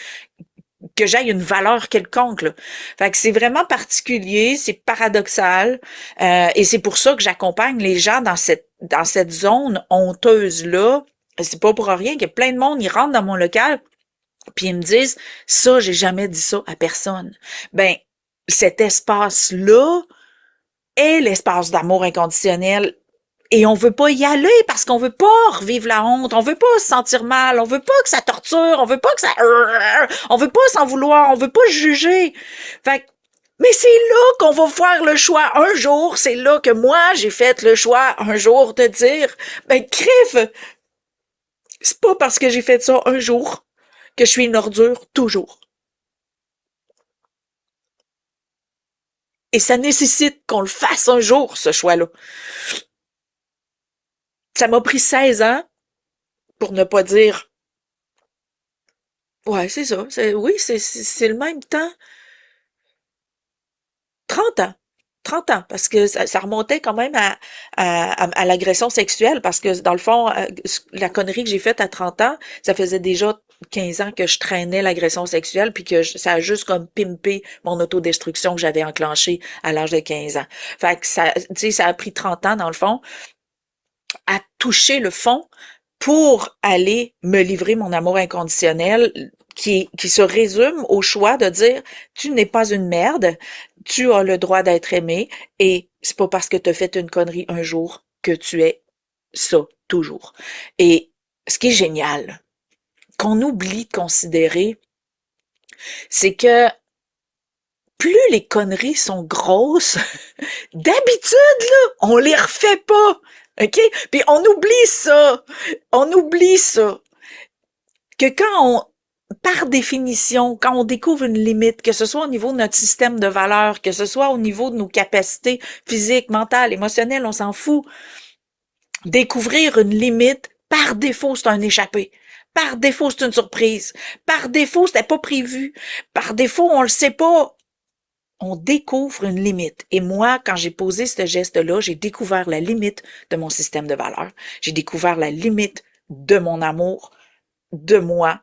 que j'aille une valeur quelconque, là. Fait que c'est vraiment particulier, c'est paradoxal, et c'est pour ça que j'accompagne les gens dans cette zone honteuse là. C'est pas pour rien qu'il y a plein de monde, ils rentrent dans mon local puis ils me disent ça, j'ai jamais dit ça à personne. Ben cet espace-là est l'espace d'amour inconditionnel. Et on veut pas y aller parce qu'on veut pas revivre la honte, on veut pas se sentir mal, on veut pas que ça torture, on veut pas que ça, on veut pas s'en vouloir, on veut pas juger. Fait que, mais c'est là qu'on va faire le choix un jour, c'est là que moi j'ai fait le choix un jour de dire, ben crève, c'est pas parce que j'ai fait ça un jour que je suis une ordure toujours. Et ça nécessite qu'on le fasse un jour, ce choix-là. Ça m'a pris 16 ans pour ne pas dire, ouais, c'est ça, oui, c'est le même temps. 30 ans. 30 ans, parce que ça remontait quand même à l'agression sexuelle, parce que dans le fond, la connerie que j'ai faite à 30 ans, ça faisait déjà 15 ans que je traînais l'agression sexuelle, puis que ça a juste comme pimpé mon autodestruction que j'avais enclenchée à l'âge de 15 ans. Fait que ça, tu sais, ça a pris 30 ans dans le fond à toucher le fond pour aller me livrer mon amour inconditionnel qui se résume au choix de dire tu n'es pas une merde, tu as le droit d'être aimé et c'est pas parce que tu as fait une connerie un jour que tu es ça toujours. Et ce qui est génial, qu'on oublie de considérer, c'est que plus les conneries sont grosses, d'habitude, là, on les refait pas. OK? Puis on oublie ça. On oublie ça. Que quand on, par définition, quand on découvre une limite, que ce soit au niveau de notre système de valeurs, que ce soit au niveau de nos capacités physiques, mentales, émotionnelles, on s'en fout. Découvrir une limite, par défaut, c'est un échappé. Par défaut, c'est une surprise. Par défaut, c'était pas prévu. Par défaut, on le sait pas. On découvre une limite. Et moi, quand j'ai posé ce geste-là, j'ai découvert la limite de mon système de valeurs. J'ai découvert la limite de mon amour, de moi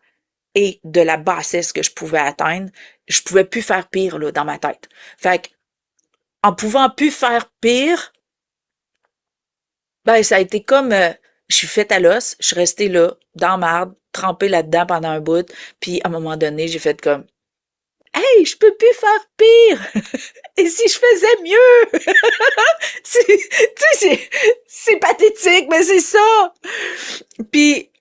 et de la bassesse que je pouvais atteindre. Je pouvais plus faire pire là, dans ma tête. Fait que, en pouvant plus faire pire, ben ça a été comme je suis faite à l'os, je suis restée là, dans marde, trempée là-dedans pendant un bout, puis à un moment donné, j'ai fait comme hey, je peux plus faire pire. Et si je faisais mieux? C'est pathétique, mais c'est ça. Puis,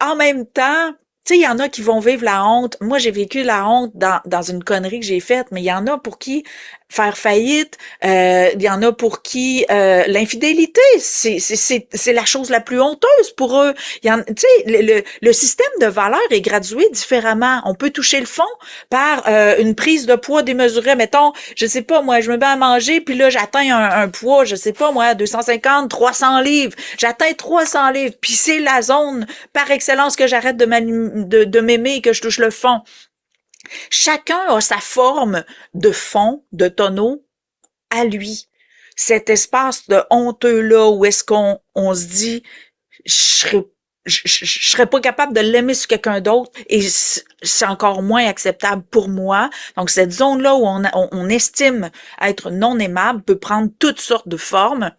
en même temps, tu sais, il y en a qui vont vivre la honte. Moi, j'ai vécu la honte dans une connerie que j'ai faite, mais il y en a pour qui faire faillite, il y en a pour qui l'infidélité, c'est la chose la plus honteuse pour eux. Tu sais, le système de valeurs est gradué différemment. On peut toucher le fond par une prise de poids démesurée. Mettons, je sais pas, moi, je me mets à manger, puis là, j'atteins un poids, je sais pas, moi, 250, 300 livres. J'atteins 300 livres, puis c'est la zone par excellence que j'arrête de m'aimer et que je touche le fond. Chacun a sa forme de fond, de tonneau à lui. Cet espace de honteux-là où est-ce qu'on se dit je serais pas capable de l'aimer sur quelqu'un d'autre et c'est encore moins acceptable pour moi. Donc, cette zone-là où on estime être non aimable peut prendre toutes sortes de formes.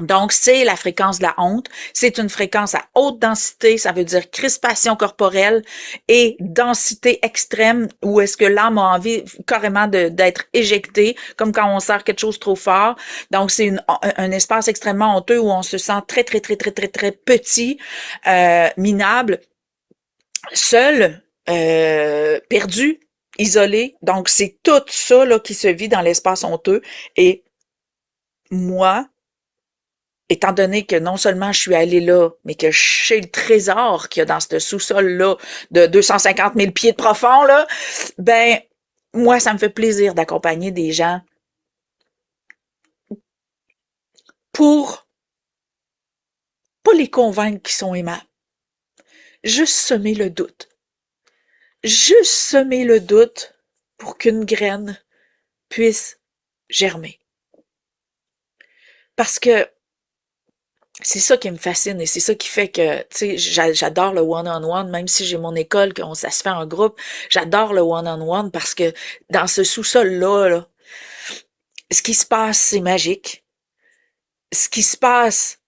Donc, c'est la fréquence de la honte. C'est une fréquence à haute densité, ça veut dire crispation corporelle et densité extrême où est-ce que l'âme a envie carrément d'être éjectée, comme quand on serre quelque chose trop fort. Donc, c'est un espace extrêmement honteux où on se sent très, très, très, très, très, très petit, minable, seul, perdu, isolé. Donc, c'est tout ça là qui se vit dans l'espace honteux. Et moi, étant donné que non seulement je suis allée là, mais que je sais le trésor qu'il y a dans ce sous-sol-là de 250 000 pieds de profond, là, ben, moi, ça me fait plaisir d'accompagner des gens pour pas les convaincre qu'ils sont aimables. Juste semer le doute. Juste semer le doute pour qu'une graine puisse germer. Parce que c'est ça qui me fascine et c'est ça qui fait que, tu sais, j'adore le one-on-one, même si j'ai mon école, ça se fait en groupe, j'adore le one-on-one parce que dans ce sous-sol-là, là, ce qui se passe, c'est magique. Ce qui se passe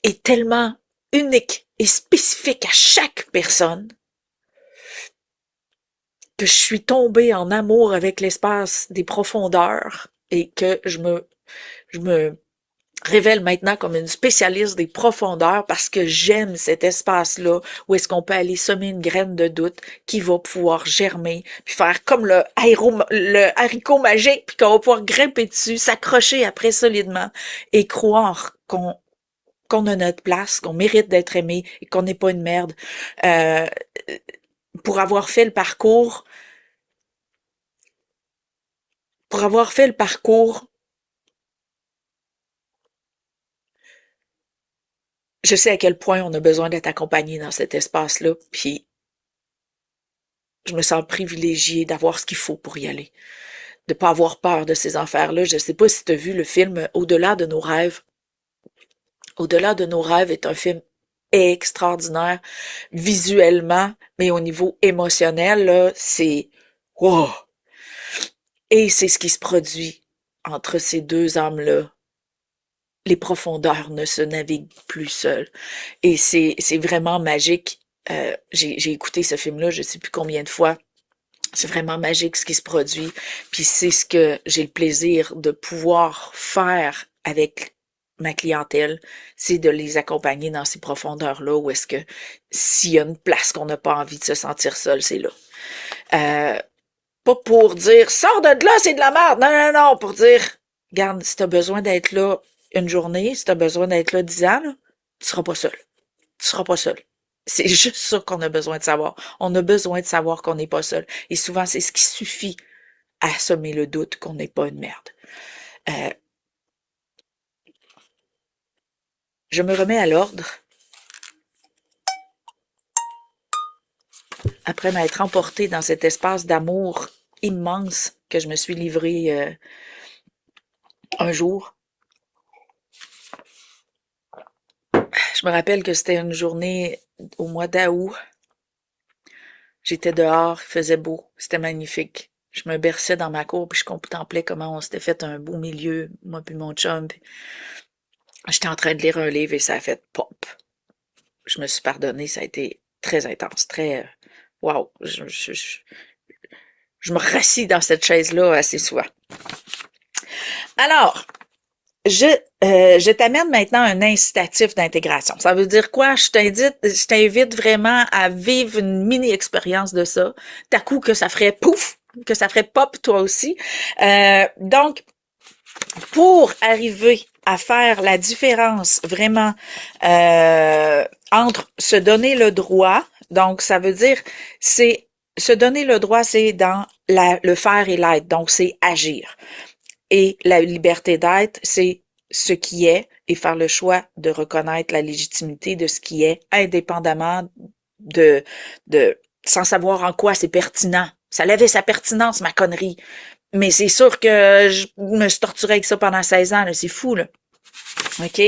est tellement unique et spécifique à chaque personne que je suis tombée en amour avec l'espace des profondeurs et que je me révèle maintenant comme une spécialiste des profondeurs parce que j'aime cet espace-là où est-ce qu'on peut aller semer une graine de doute qui va pouvoir germer, puis faire comme le haricot magique, puis qu'on va pouvoir grimper dessus, s'accrocher après solidement et croire qu'on a notre place, qu'on mérite d'être aimé et qu'on n'est pas une merde. Euh, pour avoir fait le parcours, pour avoir fait le parcours, je sais à quel point on a besoin d'être accompagné dans cet espace-là, puis je me sens privilégiée d'avoir ce qu'il faut pour y aller, de pas avoir peur de ces affaires-là. Je sais pas si tu as vu le film Au-delà de nos rêves. Au-delà de nos rêves est un film extraordinaire visuellement, mais au niveau émotionnel, là, c'est wow! Et c'est ce qui se produit entre ces deux âmes-là. Les profondeurs ne se naviguent plus seules. Et c'est vraiment magique. J'ai écouté ce film-là, je sais plus combien de fois. C'est vraiment magique ce qui se produit. Puis c'est ce que j'ai le plaisir de pouvoir faire avec ma clientèle, c'est de les accompagner dans ces profondeurs-là où est-ce que s'il y a une place qu'on n'a pas envie de se sentir seul, c'est là. Euh, Pas pour dire sors de là, c'est de la merde. Non, non, non, pour dire regarde, si t'as besoin d'être là une journée, si t'as besoin d'être là 10 ans, là, tu seras pas seul. Tu seras pas seul. C'est juste ça qu'on a besoin de savoir. On a besoin de savoir qu'on n'est pas seul. Et souvent, c'est ce qui suffit à semer le doute qu'on n'est pas une merde. Euh, je me remets à l'ordre après m'être emportée dans cet espace d'amour immense que je me suis livrée un jour. Je me rappelle que c'était une journée au mois d'août. J'étais dehors, il faisait beau, c'était magnifique. Je me berçais dans ma cour, puis je contemplais comment on s'était fait un beau milieu, moi puis mon chum. Puis j'étais en train de lire un livre et ça a fait pop. Je me suis pardonnée, ça a été très intense, très... Wow, je me rassis dans cette chaise-là assez souvent. Alors, je t'amène maintenant un incitatif d'intégration. Ça veut dire quoi? Je t'invite vraiment à vivre une mini-expérience de ça. T'as coup que ça ferait pouf, que ça ferait pop toi aussi. Donc, pour arriver à faire la différence vraiment entre se donner le droit, donc ça veut dire c'est se donner le droit, c'est dans le faire et l'être, donc c'est agir. Et la liberté d'être, c'est ce qui est et faire le choix de reconnaître la légitimité de ce qui est, indépendamment de sans savoir en quoi c'est pertinent. Ça avait sa pertinence, ma connerie. Mais c'est sûr que je me suis torturée avec ça pendant 16 ans, là. C'est fou, là. OK?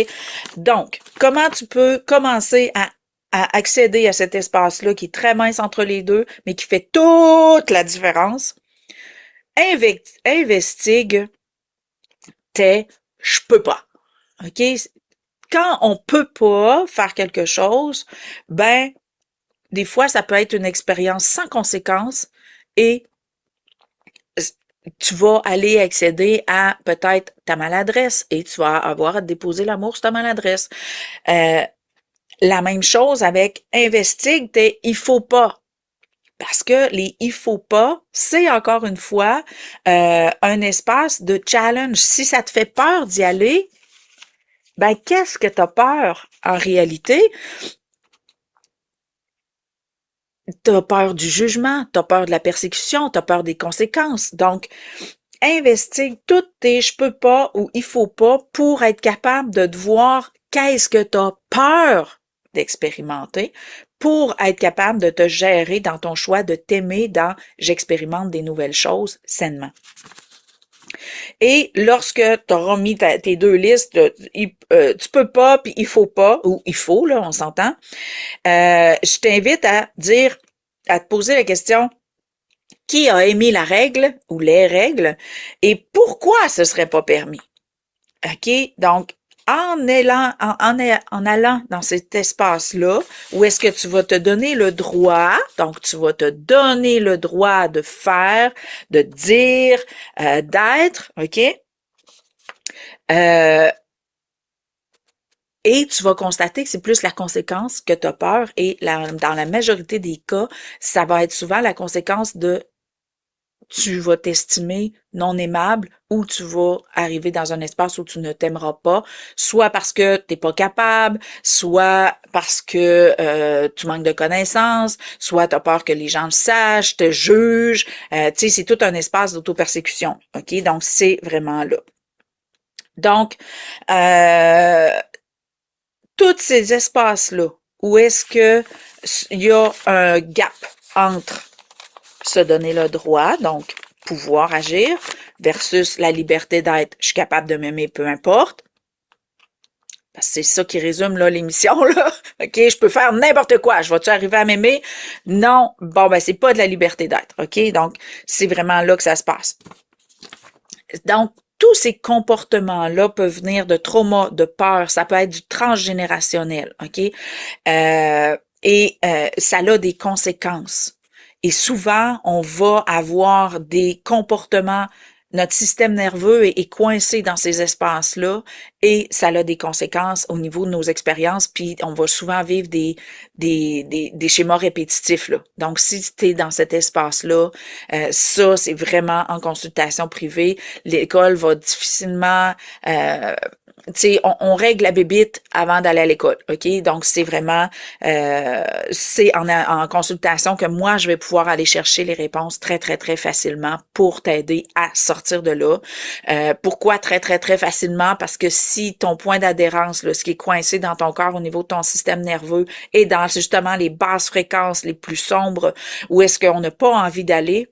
Donc, comment tu peux commencer à accéder à cet espace-là qui est très mince entre les deux, mais qui fait toute la différence? Investigue je peux pas. OK? Quand on peut pas faire quelque chose, ben, des fois, ça peut être une expérience sans conséquence et tu vas aller accéder à peut-être ta maladresse et tu vas avoir à te déposer l'amour sur ta maladresse. La même chose avec investigue il faut pas. Parce que les il faut pas, c'est encore une fois un espace de challenge. Si ça te fait peur d'y aller, ben qu'est-ce que tu as peur en réalité? Tu as peur du jugement, tu as peur de la persécution, tu as peur des conséquences. Donc, investigue toutes tes je peux pas ou il faut pas pour être capable de te voir qu'est-ce que tu as peur d'expérimenter pour être capable de te gérer dans ton choix, de t'aimer dans j'expérimente des nouvelles choses sainement. Et lorsque tu auras mis tes deux listes, tu peux pas, puis il faut pas, ou il faut, là, on s'entend, je t'invite à te poser la question, qui a émis la règle ou les règles et pourquoi ce serait pas permis? OK? Donc, en allant dans cet espace-là, où est-ce que tu vas te donner le droit, donc tu vas te donner le droit de faire, de dire, d'être, OK? Et tu vas constater que c'est plus la conséquence que tu as peur et dans la majorité des cas, ça va être souvent la conséquence de tu vas t'estimer non aimable ou tu vas arriver dans un espace où tu ne t'aimeras pas, soit parce que tu n'es pas capable, soit parce que tu manques de connaissances, soit tu as peur que les gens le sachent, te jugent. Tu sais, c'est tout un espace d'auto-persécution. OK? Donc, c'est vraiment là. Donc, tous ces espaces-là, où est-ce que il y a un gap entre se donner le droit, donc pouvoir agir, versus la liberté d'être, je suis capable de m'aimer, peu importe. Parce que c'est ça qui résume là l'émission, là. OK, je peux faire n'importe quoi. Je vais-tu arriver à m'aimer? Non. Bon, ben, c'est pas de la liberté d'être. OK? Donc, c'est vraiment là que ça se passe. Donc, tous ces comportements-là peuvent venir de trauma, de peur. Ça peut être du transgénérationnel. OK? Ça a des conséquences. Et souvent, on va avoir des comportements, notre système nerveux est coincé dans ces espaces-là et ça a des conséquences au niveau de nos expériences, puis on va souvent vivre des schémas répétitifs, là. Donc, si tu es dans cet espace-là, ça, c'est vraiment en consultation privée. L'école va difficilement... tu sais, on règle la bébite avant d'aller à l'école, OK? Donc, c'est vraiment, c'est en consultation que moi, je vais pouvoir aller chercher les réponses très, très, très facilement pour t'aider à sortir de là. Pourquoi très, très, très facilement? Parce que si ton point d'adhérence, là, ce qui est coincé dans ton corps au niveau de ton système nerveux est dans justement les basses fréquences les plus sombres, où est-ce qu'on n'a pas envie d'aller,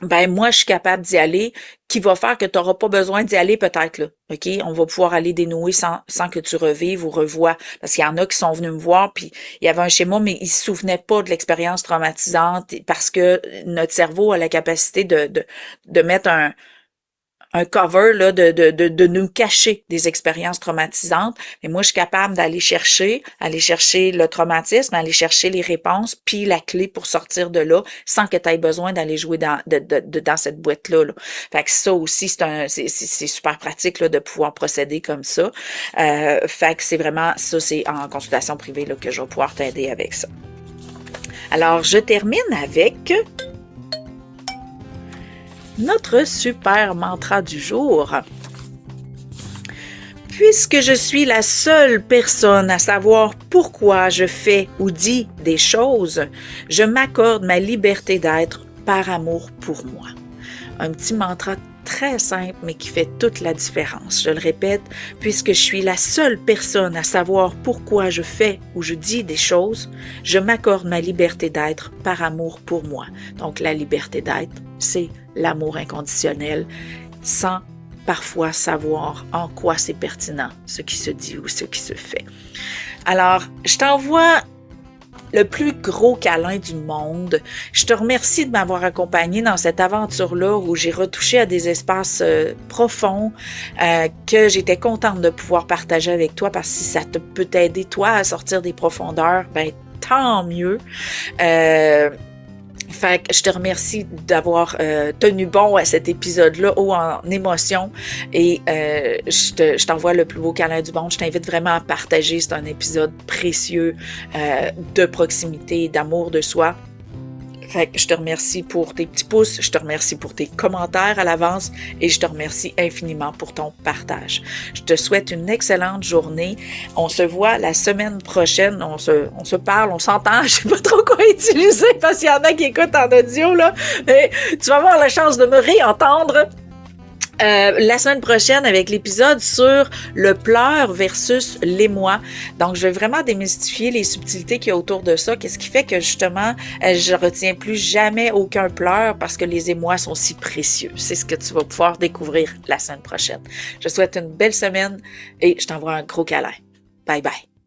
ben moi, je suis capable d'y aller, qui va faire que tu n'auras pas besoin d'y aller peut-être là. OK? On va pouvoir aller dénouer sans que tu revives ou revoies. Parce qu'il y en a qui sont venus me voir, puis il y avait un schéma, mais ils se souvenaient pas de l'expérience traumatisante parce que notre cerveau a la capacité de mettre un cover là de nous cacher des expériences traumatisantes. Mais moi, je suis capable d'aller chercher le traumatisme, aller chercher les réponses, puis la clé pour sortir de là, sans que tu aies besoin d'aller jouer dans cette boîte-là. Là. Fait que ça aussi, c'est super pratique là, de pouvoir procéder comme ça. Fait que c'est vraiment, ça, c'est en consultation privée là, que je vais pouvoir t'aider avec ça. Alors, je termine avec notre super mantra du jour. Puisque je suis la seule personne à savoir pourquoi je fais ou dis des choses, je m'accorde ma liberté d'être par amour pour moi. Un petit mantra très simple, mais qui fait toute la différence. Je le répète, puisque je suis la seule personne à savoir pourquoi je fais ou je dis des choses, je m'accorde ma liberté d'être par amour pour moi. Donc, la liberté d'être, c'est l'amour inconditionnel, sans parfois savoir en quoi c'est pertinent, ce qui se dit ou ce qui se fait. Alors, je t'envoie le plus gros câlin du monde. Je te remercie de m'avoir accompagné dans cette aventure-là où j'ai retouché à des espaces profonds que j'étais contente de pouvoir partager avec toi parce que si ça peut t'aider, toi, à sortir des profondeurs, ben tant mieux. Fait que je te remercie d'avoir tenu bon à cet épisode-là, haut en émotion, et je t'envoie le plus beau câlin du monde. Je t'invite vraiment à partager. C'est un épisode précieux de proximité, d'amour de soi. Fait que je te remercie pour tes petits pouces, je te remercie pour tes commentaires à l'avance et je te remercie infiniment pour ton partage. Je te souhaite une excellente journée. On se voit la semaine prochaine. On se parle, on s'entend. Je sais pas trop quoi utiliser parce qu'il y en a qui écoutent en audio, là. Mais tu vas avoir la chance de me réentendre. La semaine prochaine avec l'épisode sur le pleur versus l'émoi. Donc, je vais vraiment démystifier les subtilités qu'il y a autour de ça. Qu'est-ce qui fait que justement, je retiens plus jamais aucun pleur parce que les émois sont si précieux. C'est ce que tu vas pouvoir découvrir la semaine prochaine. Je te souhaite une belle semaine et je t'envoie un gros câlin. Bye bye.